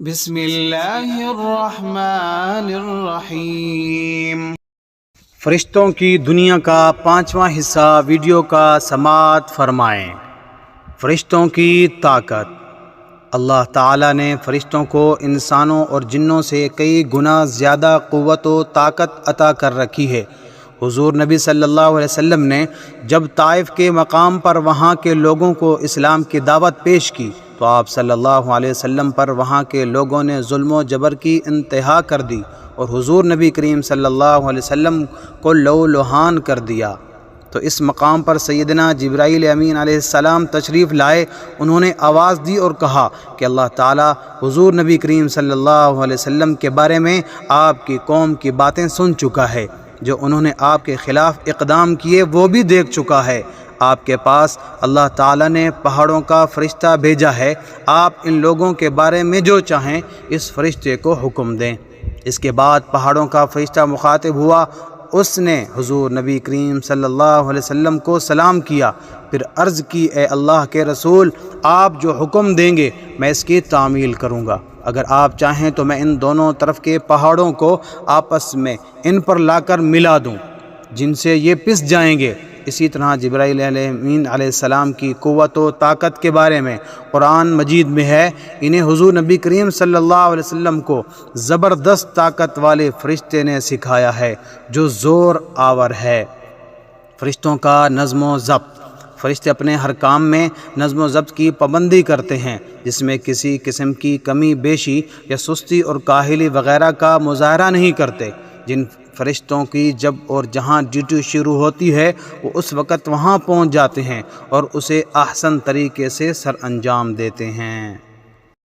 بسم اللہ الرحمن الرحیم۔ فرشتوں کی دنیا کا 5واں حصہ ویڈیو کا سماعت فرمائیں۔ فرشتوں کی طاقت۔ اللہ تعالیٰ نے فرشتوں کو انسانوں اور جنوں سے کئی گنا زیادہ قوت و طاقت عطا کر رکھی ہے۔ حضور نبی صلی اللہ علیہ وسلم نے جب طائف کے مقام پر وہاں کے لوگوں کو اسلام کی دعوت پیش کی تو آپ صلی اللہ علیہ وسلم پر وہاں کے لوگوں نے ظلم و جبر کی انتہا کر دی اور حضور نبی کریم صلی اللہ علیہ وسلم کو لہو لہان کر دیا۔ تو اس مقام پر سیدنا جبرائیل امین علیہ السلام تشریف لائے۔ انہوں نے آواز دی اور کہا کہ اللہ تعالیٰ حضور نبی کریم صلی اللہ علیہ وسلم کے بارے میں آپ کی قوم کی باتیں سن چکا ہے، جو انہوں نے آپ کے خلاف اقدام کیے وہ بھی دیکھ چکا ہے۔ آپ کے پاس اللہ تعالیٰ نے پہاڑوں کا فرشتہ بھیجا ہے، آپ ان لوگوں کے بارے میں جو چاہیں اس فرشتے کو حکم دیں۔ اس کے بعد پہاڑوں کا فرشتہ مخاطب ہوا، اس نے حضور نبی کریم صلی اللہ علیہ وسلم کو سلام کیا، پھر عرض کی اے اللہ کے رسول، آپ جو حکم دیں گے میں اس کی تعمیل کروں گا۔ اگر آپ چاہیں تو میں ان دونوں طرف کے پہاڑوں کو آپس میں ان پر لا کر ملا دوں جن سے یہ پس جائیں گے۔ اسی طرح جبرائیل امین علیہ السلام کی قوت و طاقت کے بارے میں قرآن مجید میں ہے، انہیں حضور نبی کریم صلی اللہ علیہ وسلم کو زبردست طاقت والے فرشتے نے سکھایا ہے جو زور آور ہے۔ فرشتوں کا نظم و ضبط۔ فرشتے اپنے ہر کام میں نظم و ضبط کی پابندی کرتے ہیں، جس میں کسی قسم کی کمی بیشی یا سستی اور کاہلی وغیرہ کا مظاہرہ نہیں کرتے۔ جن فرشتوں کی جب اور جہاں ڈیوٹی شروع ہوتی ہے وہ اس وقت وہاں پہنچ جاتے ہیں اور اسے احسن طریقے سے سر انجام دیتے ہیں۔